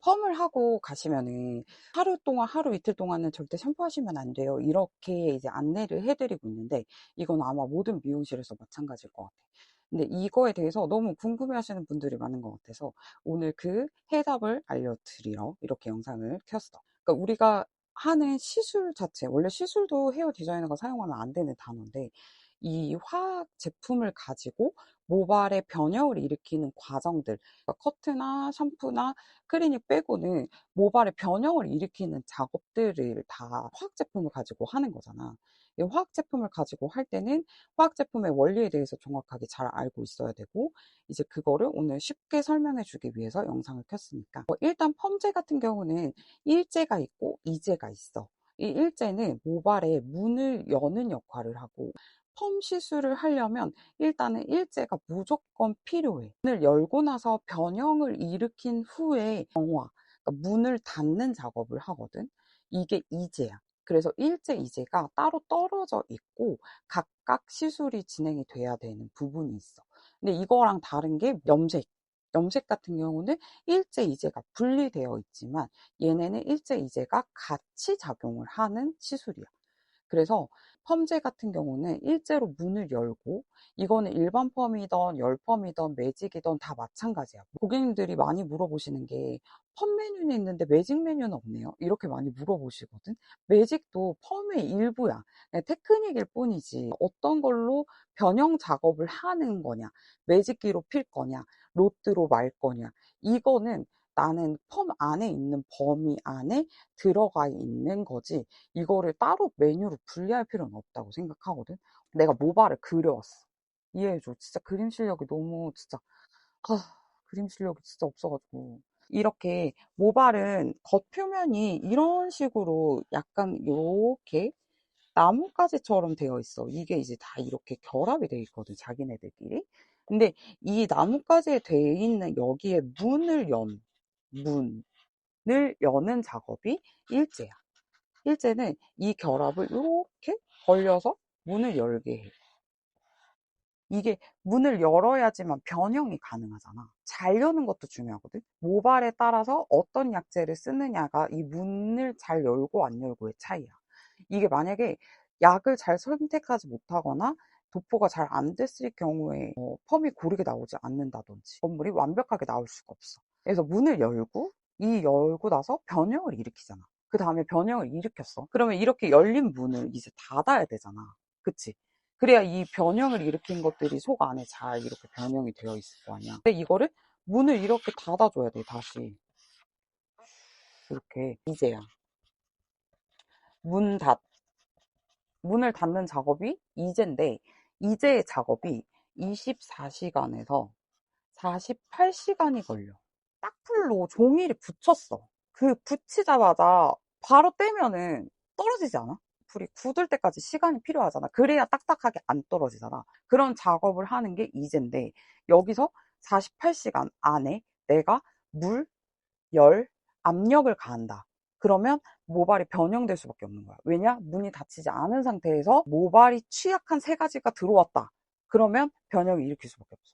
펌을 하고 가시면은 하루 동안, 하루 이틀 동안은 절대 샴푸하시면 안 돼요. 이렇게 이제 안내를 해드리고 있는데, 이건 아마 모든 미용실에서 마찬가지일 것 같아요. 근데 이거에 대해서 너무 궁금해 하시는 분들이 많은 것 같아서 오늘 그 해답을 알려드리러 이렇게 영상을 켰어. 그러니까 우리가 하는 시술 자체, 원래 시술도 헤어 디자이너가 사용하면 안 되는 단어인데, 이 화학 제품을 가지고 모발의 변형을 일으키는 과정들, 그러니까 커트나 샴푸나 클리닉 빼고는 모발의 변형을 일으키는 작업들을 다 화학 제품을 가지고 하는 거잖아. 이 화학 제품을 가지고 할 때는 화학 제품의 원리에 대해서 정확하게 잘 알고 있어야 되고, 이제 그거를 오늘 쉽게 설명해 주기 위해서 영상을 켰으니까. 일단 펌제 같은 경우는 일제가 있고 이제가 있어. 이 일제는 모발에 문을 여는 역할을 하고, 펌 시술을 하려면 일단은 일제가 무조건 필요해. 문을 열고 나서 변형을 일으킨 후에 정화, 그러니까 문을 닫는 작업을 하거든. 이게 이제야. 그래서 일제, 이제가 따로 떨어져 있고 각각 시술이 진행이 돼야 되는 부분이 있어. 근데 이거랑 다른 게 염색. 염색 같은 경우는 일제, 이제가 분리되어 있지만 얘네는 일제, 이제가 같이 작용을 하는 시술이야. 그래서 펌제 같은 경우는 일제로 문을 열고, 이거는 일반 펌이든 열펌이든 매직이든 다 마찬가지야. 고객님들이 많이 물어보시는 게 펌 메뉴는 있는데 매직 메뉴는 없네요, 이렇게 많이 물어보시거든. 매직도 펌의 일부야. 그냥 테크닉일 뿐이지 어떤 걸로 변형 작업을 하는 거냐, 매직기로 필 거냐, 로트로 말 거냐, 이거는 나는 펌 안에 있는 범위 안에 들어가 있는 거지, 이거를 따로 메뉴로 분리할 필요는 없다고 생각하거든. 내가 모발을 그려왔어. 이해해줘. 진짜 그림 실력이 너무 진짜, 그림 실력이 진짜 없어가지고. 이렇게 모발은 겉표면이 이런 식으로 약간 요렇게 나뭇가지처럼 되어 있어. 이게 이제 다 이렇게 결합이 되어 있거든, 자기네들끼리. 근데 이 나뭇가지에 되어 있는 여기에 문을 여는 작업이 일제야. 일제는 이 결합을 이렇게 벌려서 문을 열게 해. 이게 문을 열어야지만 변형이 가능하잖아. 잘 여는 것도 중요하거든. 모발에 따라서 어떤 약재를 쓰느냐가 이 문을 잘 열고 안 열고의 차이야. 이게 만약에 약을 잘 선택하지 못하거나 도포가 잘 안 됐을 경우에 펌이 고르게 나오지 않는다든지 건물이 완벽하게 나올 수가 없어. 그래서 문을 열고, 이 열고 나서 변형을 일으키잖아. 그 다음에 변형을 일으켰어. 그러면 이렇게 열린 문을 이제 닫아야 되잖아. 그치? 그래야 이 변형을 일으킨 것들이 속 안에 잘 이렇게 변형이 되어 있을 거 아니야. 근데 이거를 문을 이렇게 닫아줘야 돼, 다시. 이렇게. 이제야. 문 닫, 문을 닫는 작업이 이제인데, 이제의 작업이 24시간에서 48시간이 걸려. 딱풀로 종이를 붙였어. 그 붙이자마자 바로 떼면은 떨어지지 않아? 불이 굳을 때까지 시간이 필요하잖아. 그래야 딱딱하게 안 떨어지잖아. 그런 작업을 하는 게 이제인데, 여기서 48시간 안에 내가 물, 열, 압력을 가한다. 그러면 모발이 변형될 수밖에 없는 거야. 왜냐? 문이 닫히지 않은 상태에서 모발이 취약한 세 가지가 들어왔다. 그러면 변형을 일으킬 수밖에 없어.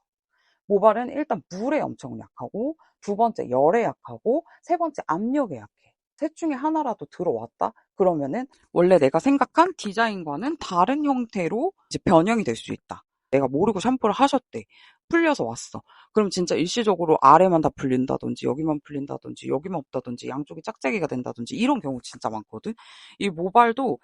모발은 일단 물에 엄청 약하고, 두 번째 열에 약하고, 세 번째 압력에 약해. 셋 중에 하나라도 들어왔다? 그러면은 원래 내가 생각한 디자인과는 다른 형태로 이제 변형이 될 수 있다. 내가 모르고 샴푸를 하셨대. 풀려서 왔어. 그럼 진짜 일시적으로 아래만 다 풀린다든지, 여기만 풀린다든지, 여기만 없다든지, 양쪽이 짝짝이가 된다든지, 이런 경우 진짜 많거든. 이 모발도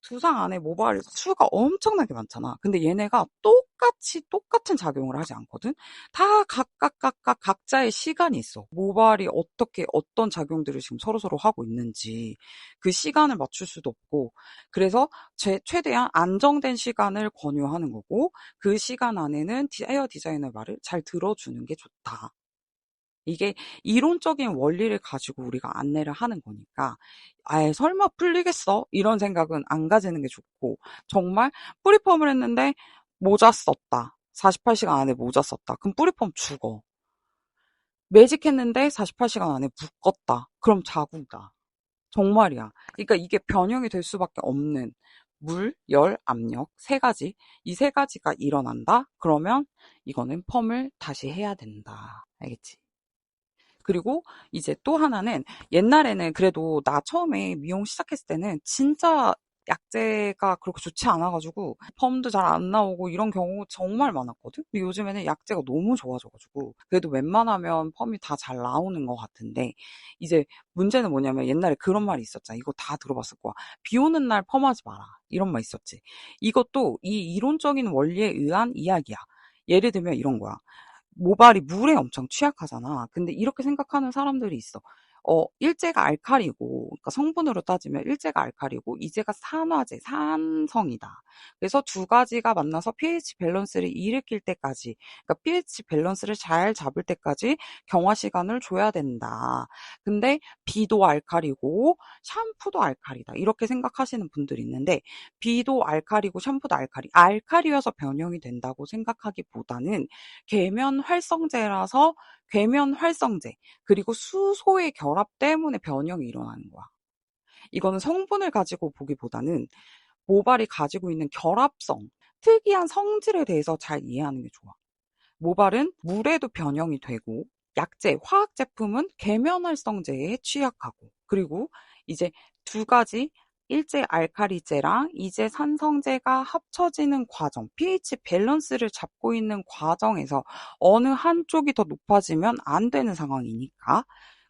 두상 안에 모발 수가 엄청나게 많잖아. 근데 얘네가 똑같이 똑같은 작용을 하지 않거든. 다 각각 각자의 시간이 있어. 모발이 어떻게 어떤 작용들을 지금 서로서로 하고 있는지 그 시간을 맞출 수도 없고, 그래서 최대한 안정된 시간을 권유하는 거고, 그 시간 안에는 헤어 디자이너의 말을 잘 들어주는 게 좋다. 이게 이론적인 원리를 가지고 우리가 안내를 하는 거니까, 아예 설마 풀리겠어? 이런 생각은 안 가지는 게 좋고, 정말 뿌리펌을 했는데 모자 썼다. 48시간 안에 모자 썼다. 그럼 뿌리펌 죽어. 매직했는데 48시간 안에 묶었다. 그럼 자국이다. 정말이야. 그러니까 이게 변형이 될 수밖에 없는 물, 열, 압력 세 가지. 이 세 가지가 일어난다? 그러면 이거는 펌을 다시 해야 된다. 알겠지? 그리고 이제 또 하나는 옛날에는 그래도 나 처음에 미용 시작했을 때는 진짜 약재가 그렇게 좋지 않아가지고 펌도 잘 안 나오고 이런 경우 정말 많았거든? 근데 요즘에는 약재가 너무 좋아져가지고 그래도 웬만하면 펌이 다 잘 나오는 것 같은데 이제 문제는 뭐냐면 옛날에 그런 말이 있었잖아. 이거 다 들어봤을 거야. 비 오는 날 펌하지 마라. 이런 말 있었지. 이것도 이 이론적인 원리에 의한 이야기야. 예를 들면 이런 거야. 모발이 물에 엄청 취약하잖아. 근데 이렇게 생각하는 사람들이 있어. 일제가 알칼리고, 그러니까 성분으로 따지면 일제가 알칼리고, 이제가 산화제, 산성이다. 그래서 두 가지가 만나서 pH 밸런스를 일으킬 때까지, 그러니까 pH 밸런스를 잘 잡을 때까지 경화 시간을 줘야 된다. 근데 비도 알칼리고, 샴푸도 알칼리다. 이렇게 생각하시는 분들이 있는데, 비도 알칼리고, 샴푸도 알칼리여서 변형이 된다고 생각하기보다는 계면 활성제라서 궤면 활성제 그리고 수소의 결합 때문에 변형이 일어나는 거야. 이거는 성분을 가지고 보기보다는 모발이 가지고 있는 결합성, 특이한 성질에 대해서 잘 이해하는 게 좋아. 모발은 물에도 변형이 되고 약재, 화학 제품은 계면활성제에 취약하고 그리고 이제 두 가지 일제 알칼리제랑 이제 산성제가 합쳐지는 과정, pH 밸런스를 잡고 있는 과정에서 어느 한쪽이 더 높아지면 안 되는 상황이니까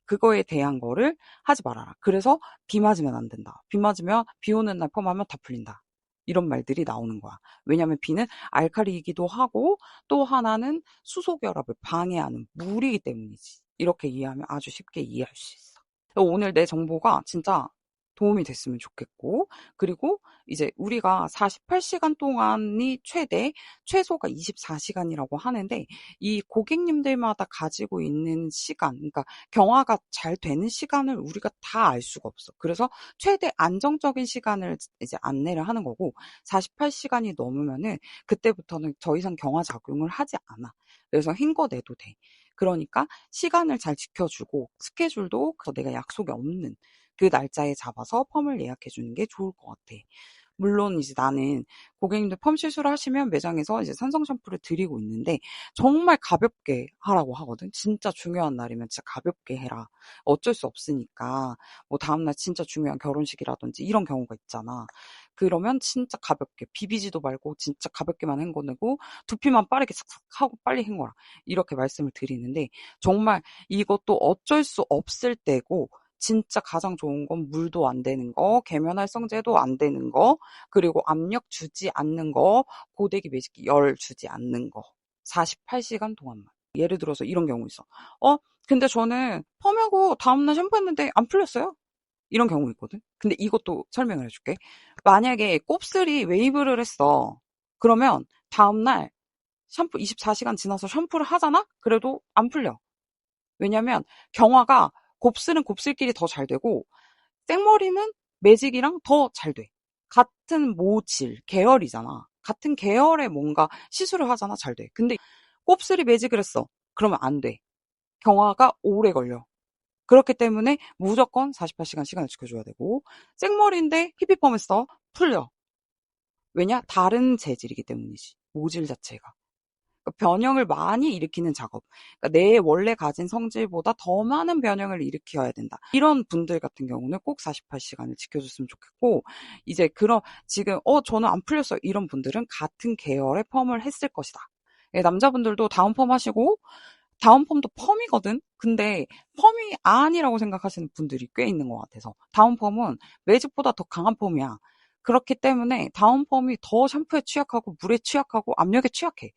그거에 대한 거를 하지 말아라. 그래서 비 맞으면 안 된다. 비 맞으면 비 오는 날 펌하면 다 풀린다. 이런 말들이 나오는 거야. 왜냐면 비는 알칼리이기도 하고 또 하나는 수소 결합을 방해하는 물이기 때문이지. 이렇게 이해하면 아주 쉽게 이해할 수 있어. 오늘 내 정보가 진짜 도움이 됐으면 좋겠고, 그리고 이제 우리가 48시간 동안이 최대, 최소가 24시간이라고 하는데, 이 고객님들마다 가지고 있는 시간, 그러니까 경화가 잘 되는 시간을 우리가 다 알 수가 없어. 그래서 최대 안정적인 시간을 이제 안내를 하는 거고, 48시간이 넘으면은 그때부터는 더 이상 경화 작용을 하지 않아. 그래서 흰거 내도 돼. 그러니까 시간을 잘 지켜주고 스케줄도 내가 약속이 없는 그 날짜에 잡아서 펌을 예약해 주는 게 좋을 것 같아. 물론 이제 나는 고객님들 펌 실수를 하시면 매장에서 이제 산성 샴푸를 드리고 있는데 정말 가볍게 하라고 하거든. 진짜 중요한 날이면 진짜 가볍게 해라. 어쩔 수 없으니까 뭐 다음날 진짜 중요한 결혼식이라든지 이런 경우가 있잖아. 그러면 진짜 가볍게 비비지도 말고 진짜 가볍게만 헹궈내고 두피만 빠르게 싹싹 하고 빨리 헹궈라. 이렇게 말씀을 드리는데 정말 이것도 어쩔 수 없을 때고 진짜 가장 좋은 건 물도 안 되는 거, 계면활성제도 안 되는 거, 그리고 압력 주지 않는 거, 고데기 매직기 열 주지 않는 거. 48시간 동안만. 예를 들어서 이런 경우 있어. 근데 저는 펌하고 다음날 샴푸했는데 안 풀렸어요? 이런 경우 있거든. 근데 이것도 설명을 해줄게. 만약에 곱슬이 웨이브를 했어. 그러면 다음날 샴푸 24시간 지나서 샴푸를 하잖아? 그래도 안 풀려. 왜냐면 경화가 곱슬은 곱슬끼리 더 잘 되고 생머리는 매직이랑 더 잘 돼. 같은 모질, 계열이잖아. 같은 계열의 뭔가 시술을 하잖아. 잘 돼. 근데 곱슬이 매직을 했어. 그러면 안 돼. 경화가 오래 걸려. 그렇기 때문에 무조건 48시간 시간을 지켜줘야 되고 생머리인데 히피펌 했어. 풀려. 왜냐? 다른 재질이기 때문이지. 모질 자체가. 변형을 많이 일으키는 작업. 그러니까 내 원래 가진 성질보다 더 많은 변형을 일으켜야 된다. 이런 분들 같은 경우는 꼭 48시간을 지켜줬으면 좋겠고, 이제 지금, 저는 안 풀렸어요. 이런 분들은 같은 계열의 펌을 했을 것이다. 예, 남자분들도 다운 펌 하시고, 다운 펌도 펌이거든? 근데 펌이 아니라고 생각하시는 분들이 꽤 있는 것 같아서. 다운 펌은 매직보다 더 강한 펌이야. 그렇기 때문에 다운 펌이 더 샴푸에 취약하고 물에 취약하고 압력에 취약해.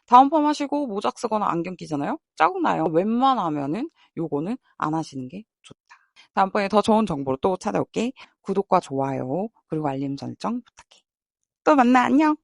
다운펌 하시고 모자 쓰거나 안경 끼잖아요? 자국 나요. 웬만하면은 요거는 안 하시는 게 좋다. 다음번에 더 좋은 정보로 또 찾아올게. 구독과 좋아요, 그리고 알림 설정 부탁해. 또 만나. 안녕.